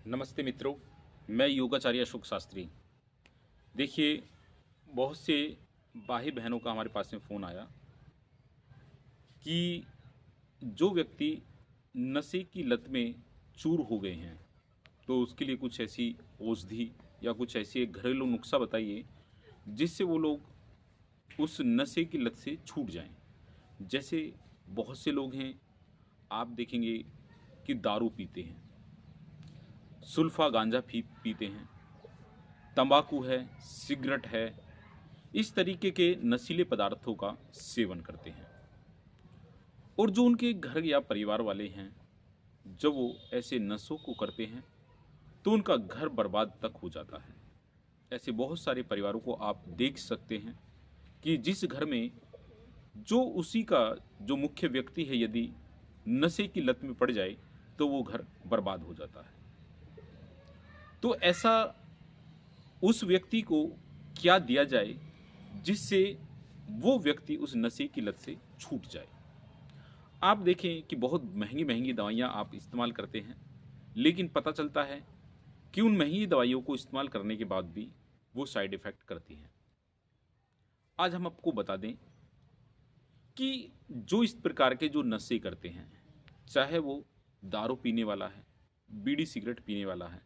नमस्ते मित्रों, मैं योगाचार्य अशोक शास्त्री। देखिए, बहुत से भाई बहनों का हमारे पास में फ़ोन आया कि जो व्यक्ति नशे की लत में चूर हो गए हैं, तो उसके लिए कुछ ऐसी औषधि या कुछ ऐसे घरेलू नुस्खा बताइए जिससे वो लोग उस नशे की लत से छूट जाएं। जैसे बहुत से लोग हैं, आप देखेंगे कि दारू पीते हैं, सुल्फा गांजा पीते हैं, तंबाकू है, सिगरेट है, इस तरीके के नशीले पदार्थों का सेवन करते हैं। और जो उनके घर या परिवार वाले हैं, जब वो ऐसे नशों को करते हैं तो उनका घर बर्बाद तक हो जाता है। ऐसे बहुत सारे परिवारों को आप देख सकते हैं कि जिस घर में जो उसी का जो मुख्य व्यक्ति है, यदि नशे की लत में पड़ जाए तो वो घर बर्बाद हो जाता है। तो ऐसा उस व्यक्ति को क्या दिया जाए जिससे वो व्यक्ति उस नशे की लत से छूट जाए। आप देखें कि बहुत महंगी महंगी दवाइयाँ आप इस्तेमाल करते हैं, लेकिन पता चलता है कि उन महंगी दवाइयों को इस्तेमाल करने के बाद भी वो साइड इफ़ेक्ट करती हैं। आज हम आपको बता दें कि जो इस प्रकार के जो नशे करते हैं, चाहे वो दारू पीने वाला है, बीड़ी सिगरेट पीने वाला है,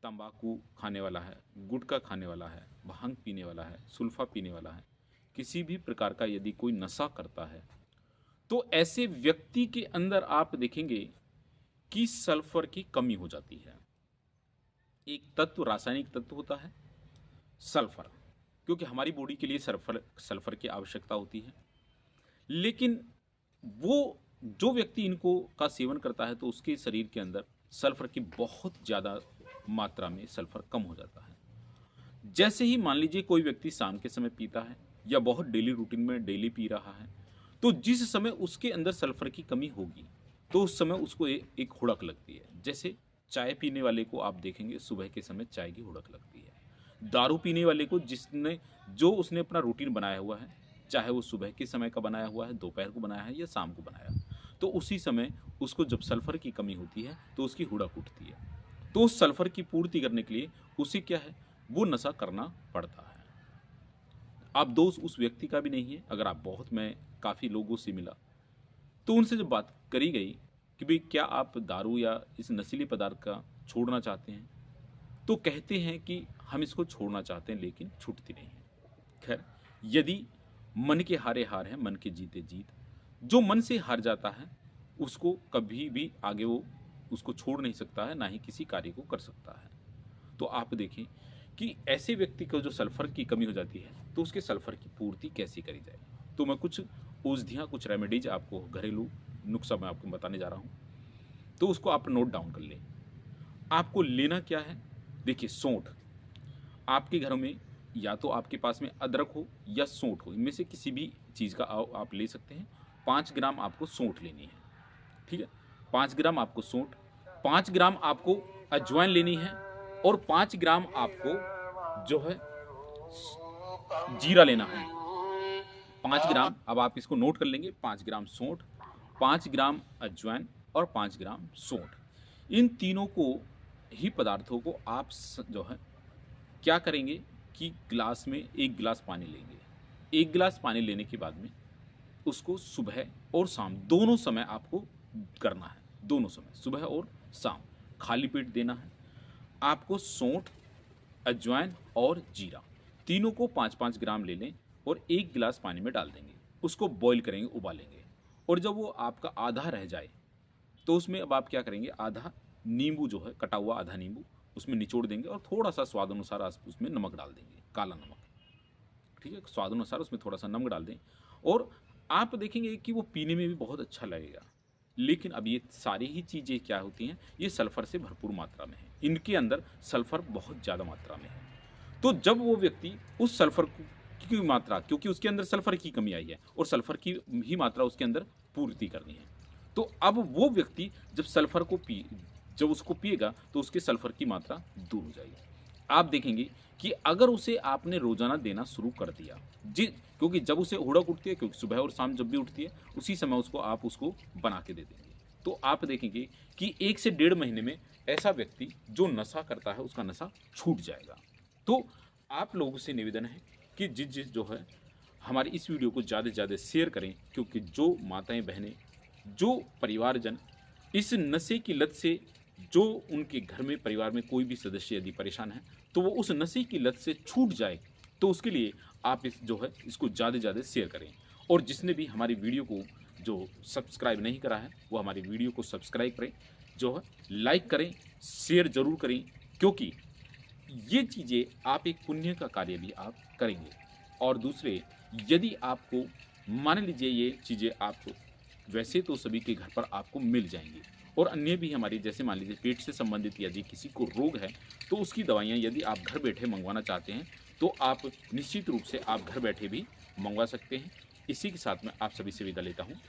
तंबाकू खाने वाला है, गुटखा खाने वाला है, भांग पीने वाला है, सुल्फा पीने वाला है, किसी भी प्रकार का यदि कोई नशा करता है, तो ऐसे व्यक्ति के अंदर आप देखेंगे कि सल्फर की कमी हो जाती है। एक तत्व, रासायनिक तत्व होता है सल्फर, क्योंकि हमारी बॉडी के लिए सल्फर की आवश्यकता होती है। लेकिन वो जो व्यक्ति इनको का सेवन करता है तो उसके शरीर के अंदर सल्फर की बहुत ज़्यादा मात्रा में सल्फर कम हो जाता है। जैसे ही मान लीजिए कोई व्यक्ति शाम के समय पीता है या बहुत डेली रूटीन में डेली पी रहा है, तो जिस समय उसके अंदर सल्फर की कमी होगी तो उस समय उसको एक हुड़क लगती है। जैसे चाय पीने वाले को आप देखेंगे सुबह के समय चाय की हुड़क लगती है। दारू पीने वाले को उसने अपना रूटीन बनाया हुआ है, चाहे वो सुबह के समय का बनाया हुआ है, दोपहर को बनाया है या शाम को बनाया है, तो उसी समय उसको जब सल्फर की कमी होती है तो उसकी हुड़क उठती है। तो उस सल्फर की पूर्ति करने के लिए उसे क्या है, वो नशा करना पड़ता है। आप दोष उस व्यक्ति का भी नहीं है। अगर आप मैं काफ़ी लोगों से मिला तो उनसे जब बात करी गई कि भाई क्या आप दारू या इस नशीले पदार्थ का छोड़ना चाहते हैं, तो कहते हैं कि हम इसको छोड़ना चाहते हैं लेकिन छूटती नहीं है। खैर, यदि मन के हारे हार है, मन के जीते जीत, जो मन से हार जाता है उसको कभी भी आगे वो उसको छोड़ नहीं सकता है, ना ही किसी कार्य को कर सकता है। तो आप देखें कि ऐसे व्यक्ति को जो सल्फर की कमी हो जाती है तो उसके सल्फर की पूर्ति कैसे करी जाए। तो मैं कुछ औषधियाँ, कुछ रेमेडीज आपको, घरेलू नुस्खा मैं आपको बताने जा रहा हूँ, तो उसको आप नोट डाउन कर लें। आपको लेना क्या है, देखिए सौंठ। आपके घर में या तो आपके पास में अदरक हो या सौंठ हो, इनमें से किसी भी चीज़ का आप ले सकते हैं। 5 ग्राम आपको सौंठ लेनी है, ठीक है। 5 ग्राम आपको सौंठ, 5 ग्राम आपको अजवाइन लेनी है, और 5 ग्राम आपको जो है जीरा लेना है। 5 ग्राम, अब आप इसको नोट कर लेंगे, 5 ग्राम सौंठ, 5 ग्राम अजवाइन और 5 ग्राम सौंठ। इन तीनों को ही पदार्थों को आप जो है क्या करेंगे कि गिलास में 1 गिलास पानी लेंगे। 1 गिलास पानी लेने के बाद में उसको सुबह और शाम दोनों समय आपको करना है। दोनों समय, सुबह और शाम, खाली पेट देना है। आपको सौंठ, अजवाइन और जीरा तीनों को 5-5 ग्राम ले लें और 1 गिलास पानी में डाल देंगे। उसको बॉईल करेंगे, उबालेंगे, और जब वो आपका आधा रह जाए तो उसमें अब आप क्या करेंगे, आधा नींबू जो है, कटा हुआ आधा नींबू उसमें निचोड़ देंगे, और थोड़ा सा स्वाद अनुसार आप उसमें नमक डाल देंगे, काला नमक, ठीक है। स्वाद अनुसार उसमें थोड़ा सा नमक डाल दें, और आप देखेंगे कि वो पीने में भी बहुत अच्छा लगेगा। लेकिन अब ये सारी ही चीज़ें क्या होती हैं, ये सल्फर से भरपूर मात्रा में है, इनके अंदर सल्फर बहुत ज़्यादा मात्रा में है। तो जब वो व्यक्ति उस सल्फर की मात्रा, क्योंकि उसके अंदर सल्फर की कमी आई है और सल्फर की ही मात्रा उसके अंदर पूर्ति करनी है, तो अब वो व्यक्ति जब उसको पिएगा तो उसके सल्फर की मात्रा दूर हो जाएगी। आप देखेंगे कि अगर उसे आपने रोजाना देना शुरू कर दिया, जी, क्योंकि जब उसे हुड़क उठती है, क्योंकि सुबह और शाम जब भी उठती है उसी समय उसको बना के दे देंगे, तो आप देखेंगे कि 1 से डेढ़ महीने में ऐसा व्यक्ति जो नशा करता है उसका नशा छूट जाएगा। तो आप लोगों से निवेदन है कि जिस जो है हमारी इस वीडियो को ज़्यादा से ज़्यादा शेयर करें, क्योंकि जो माताएं बहनें, जो परिवारजन इस नशे की लत से, जो उनके घर में परिवार में कोई भी सदस्य यदि परेशान है तो वो उस नशे की लत से छूट जाए, तो उसके लिए आप जो है इसको ज़्यादा से ज़्यादा शेयर करें। और जिसने भी हमारी वीडियो को जो सब्सक्राइब नहीं करा है वो हमारी वीडियो को सब्सक्राइब करें, जो है लाइक करें, शेयर ज़रूर करें, क्योंकि ये चीज़ें आप एक पुण्य का कार्य भी आप करेंगे। और दूसरे, यदि आपको मान लीजिए ये चीज़ें आपको, वैसे तो सभी के घर पर आपको मिल जाएंगी, और अन्य भी हमारी, जैसे मान लीजिए पेट से संबंधित यदि किसी को रोग है तो उसकी दवाइयाँ यदि आप घर बैठे मंगवाना चाहते हैं तो आप निश्चित रूप से आप घर बैठे भी मंगवा सकते हैं। इसी के साथ में आप सभी से विदा लेता हूँ।